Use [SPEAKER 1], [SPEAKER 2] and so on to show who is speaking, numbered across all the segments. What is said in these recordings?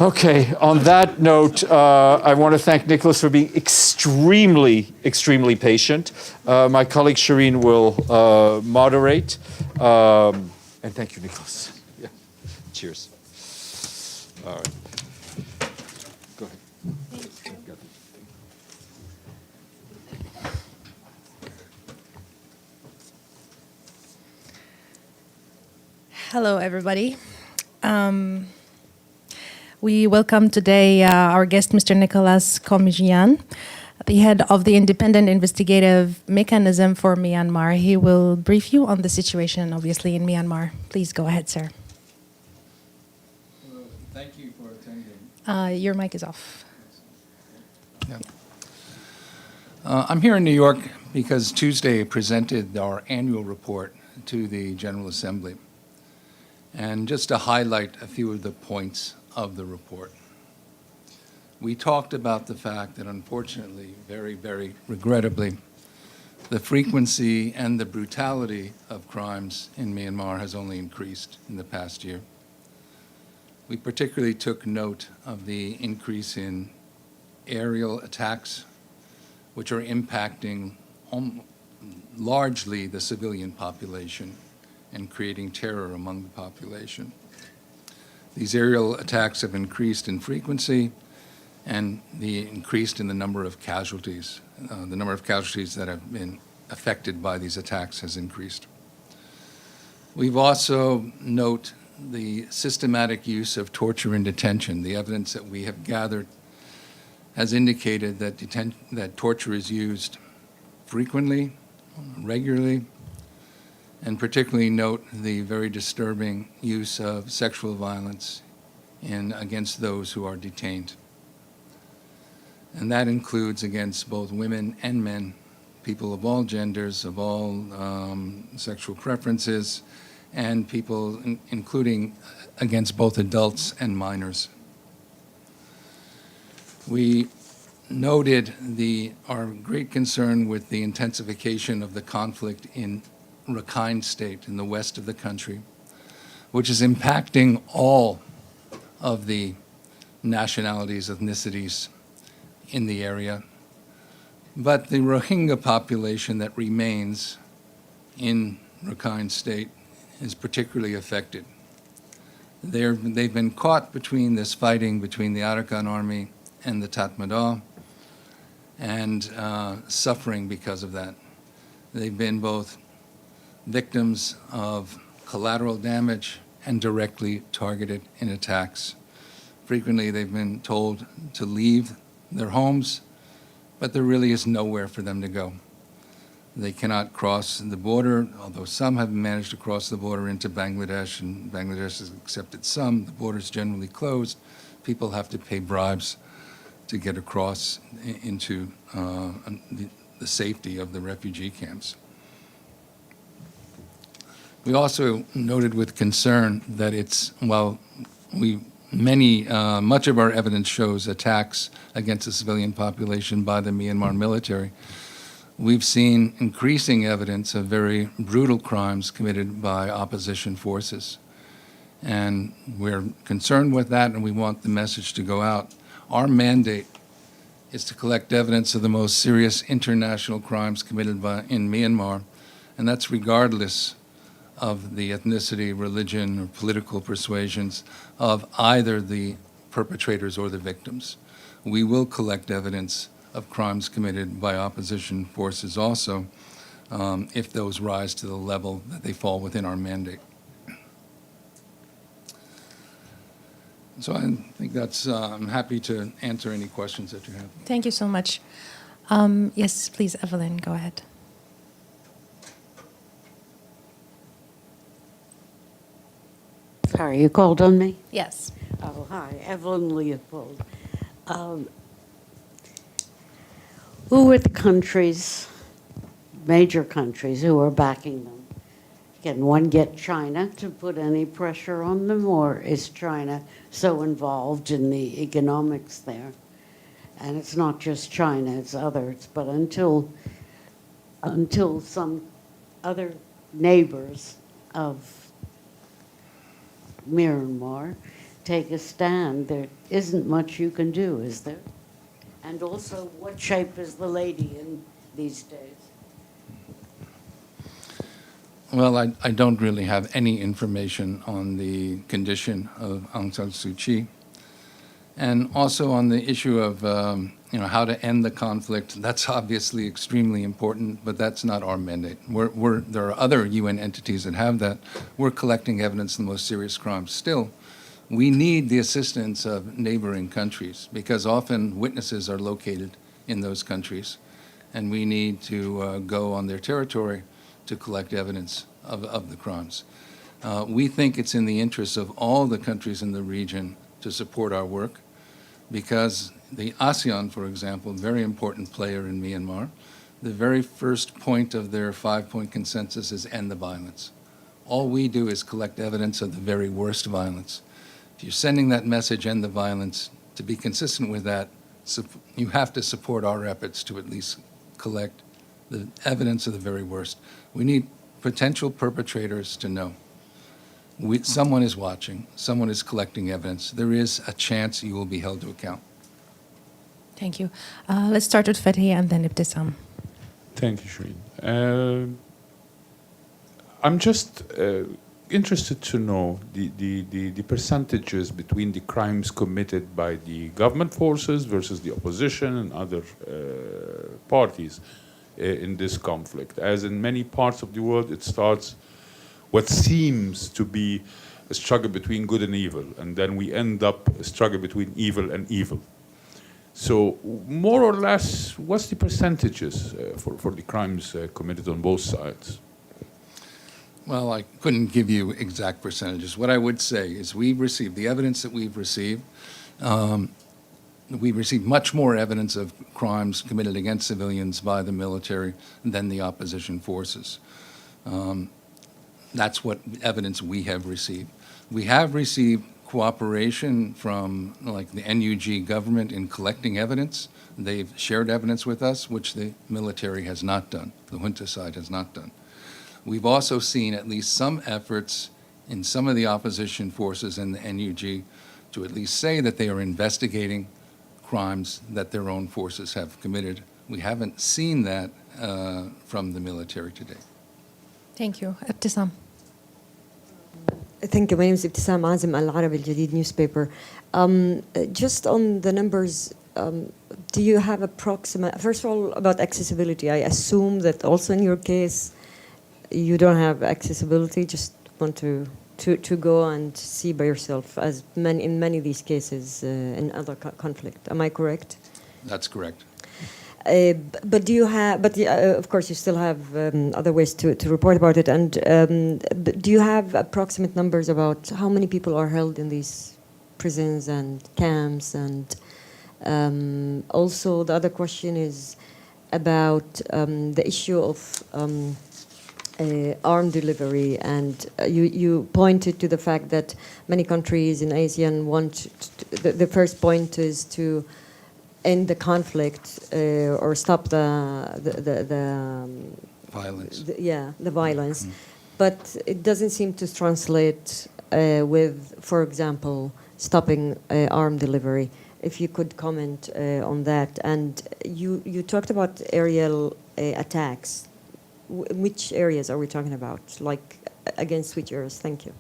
[SPEAKER 1] Okay, on that note, I want to thank Nicholas for being extremely, extremely patient. My colleague Shireen will moderate. And thank you, Nicholas. Yeah. Cheers. All right. Go ahead.
[SPEAKER 2] Hello, everybody. We welcome today our guest, Mr. Nicolas Koumjian, the head of the Independent Investigative Mechanism for Myanmar. He will brief you on the situation, obviously, in Myanmar. Please go ahead, sir.
[SPEAKER 3] Thank you for attending.
[SPEAKER 2] Your mic is off.
[SPEAKER 3] Yeah. I'm here in New York because Tuesday presented our annual report to the General Assembly. And just to highlight a few of the points of the report. We talked about the fact that unfortunately, very, very regrettably, the frequency and the brutality of crimes in Myanmar has only increased in the past year. We particularly took note of the increase in aerial attacks, which are impacting largely the civilian population and creating terror among the population. These aerial attacks have increased in frequency and increased in the number of casualties. The number of casualties that have been affected by these attacks has increased. We've also noted the systematic use of torture in detention. The evidence that we have gathered has indicated that torture is used frequently, regularly, and particularly note the very disturbing use of sexual violence against those who are detained. And that includes against both women and men, people of all genders, of all sexual preferences, and people including against both adults and minors. We noted our great concern with the intensification of the conflict in Rakhine State in the west of the country, which is impacting all of the nationalities, ethnicities in the area. But the Rohingya population that remains in Rakhine State is particularly affected. They've been caught between this fighting between the Arakan army and the Tatmadaw and suffering because of that. They've been both victims of collateral damage and directly targeted in attacks. Frequently, they've been told to leave their homes, but there really is nowhere for them to go. They cannot cross the border, although some have managed to cross the border into Bangladesh, and Bangladesh has accepted some. The border is generally closed. People have to pay bribes to get across into the safety of the refugee camps. We also noted with concern that much of our evidence shows attacks against the civilian population by the Myanmar military. We've seen increasing evidence of very brutal crimes committed by opposition forces. And we're concerned with that, and we want the message to go out. Our mandate is to collect evidence of the most serious international crimes committed in Myanmar, and that's regardless of the ethnicity, religion, or political persuasions of either the perpetrators or the victims. We will collect evidence of crimes committed by opposition forces also, if those rise to the level that they fall within our mandate. So I think I'm happy to answer any questions that you have.
[SPEAKER 2] Thank you so much. Yes, please, Evelyn, go ahead.
[SPEAKER 4] Sorry, you called on me?
[SPEAKER 2] Yes.
[SPEAKER 4] Oh, hi, Evelyn Leopold. Who are the countries, major countries, who are backing them? Can one get China to put any pressure on them, or is China so involved in the economics there? And it's not just China, it's others, but until some other neighbors of Myanmar take a stand, there isn't much you can do, is there? And also, what shape is the lady in these days?
[SPEAKER 3] Well, I don't really have any information on the condition of Aung San Suu Kyi. And also on the issue of how to end the conflict, that's obviously extremely important, but that's not our mandate. There are other UN entities that have that. We're collecting evidence of the most serious crimes. Still, we need the assistance of neighboring countries because often witnesses are located in those countries, and we need to go on their territory to collect evidence of the crimes. We think it's in the interest of all the countries in the region to support our work because the ASEAN, for example, very important player in Myanmar, the very first point of their 5-point consensus is end the violence. All we do is collect evidence of the very worst violence. If you're sending that message, end the violence, to be consistent with that, you have to support our efforts to at least collect the evidence of the very worst. We need potential perpetrators to know. Someone is watching, someone is collecting evidence. There is a chance you will be held to account.
[SPEAKER 2] Thank you. Let's start with Fethi and then Ibtisam.
[SPEAKER 5] Thank you, Shireen. I'm just interested to know the percentages between the crimes committed by the government forces versus the opposition and other parties in this conflict. As in many parts of the world, it starts what seems to be a struggle between good and evil, and then we end up a struggle between evil and evil. So more or less, what's the percentages for the crimes committed on both sides?
[SPEAKER 3] Well, I couldn't give you exact percentages. What I would say is we've received the evidence that we've received. We've received much more evidence of crimes committed against civilians by the military than the opposition forces. That's what evidence we have received. We have received cooperation from like the NUG government in collecting evidence. They've shared evidence with us, which the military has not done, the junta side has not done. We've also seen at least some efforts in some of the opposition forces and the NUG to at least say that they are investigating crimes that their own forces have committed. We haven't seen that from the military today.
[SPEAKER 2] Thank you. Ibtisam.
[SPEAKER 6] Thank you. My name is Ibtisam Azim, Al Arab Al Jadid newspaper. Just on the numbers, do you have approximate, first of all, about accessibility? I assume that also in your case, you don't have accessibility, just want to go and see by yourself, as in many of these cases in other conflict. Am I correct?
[SPEAKER 3] That's correct.
[SPEAKER 6] But do you have? But of course, you still have other ways to report about it. And do you have approximate numbers about how many people are held in these prisons and camps? And also, the other question is about the issue of arm delivery. And you pointed to the fact that many countries in ASEAN want the first point is to end the conflict or stop the
[SPEAKER 3] Violence.
[SPEAKER 6] The violence. But it doesn't seem to translate with, for example, stopping arm delivery. If you could comment on that. And you talked about aerial attacks. Which areas are we talking about? Like against which areas? Thank you.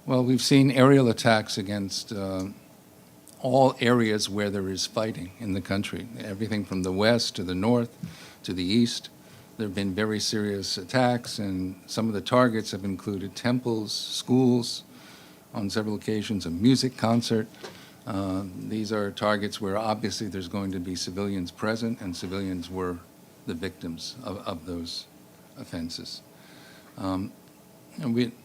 [SPEAKER 3] Well, we've seen aerial attacks against all areas where there is fighting in the country, everything from the west to the north to the east. There have been very serious attacks, and some of the targets have included temples, schools, on several occasions, a music concert. These are targets where obviously there's going to be civilians present, and civilians were the victims of those offenses. And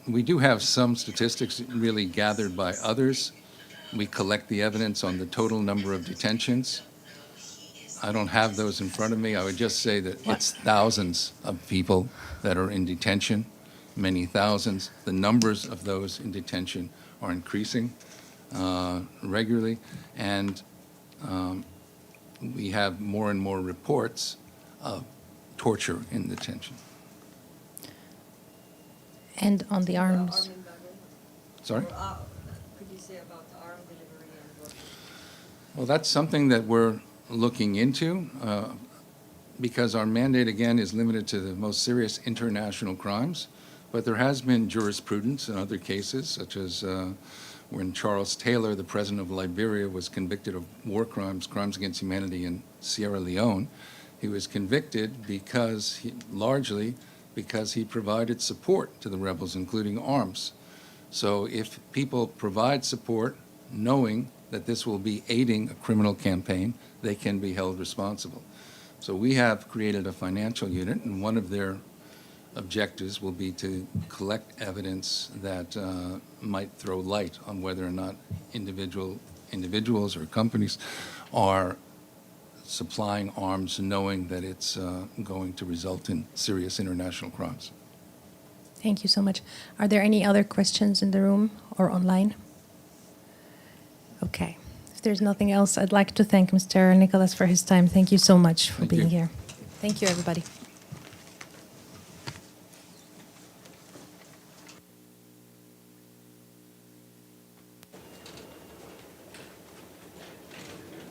[SPEAKER 3] we do have some statistics really gathered by others. We collect the evidence on the total number of detentions. I don't have those in front of me. I would just say that it's thousands of people that are in detention, many thousands. The numbers of those in detention are increasing regularly, and we have more and more reports of torture in detention.
[SPEAKER 2] And on the arms.
[SPEAKER 3] Sorry?
[SPEAKER 6] Could say about arm delivery and what?
[SPEAKER 3] Well, that's something that we're looking into because our mandate, again, is limited to the most serious international crimes. But there has been jurisprudence in other cases, such as when Charles Taylor, the president of Liberia, was convicted of war crimes, crimes against humanity in Sierra Leone. He was convicted largely because he provided support to the rebels, including arms. So if people provide support knowing that this will be aiding a criminal campaign, they can be held responsible. So we have created a financial unit, and one of their objectives will be to collect evidence that might throw light on whether or not individuals or companies are supplying arms knowing that it's going to result in serious international crimes.
[SPEAKER 2] Thank you so much. Are there any other questions in the room or online? Okay. If there's nothing else, I'd like to thank Mr. Nicholas for his time. Thank you so much for
[SPEAKER 3] Thank
[SPEAKER 2] being
[SPEAKER 3] you.
[SPEAKER 2] here. Thank you, everybody.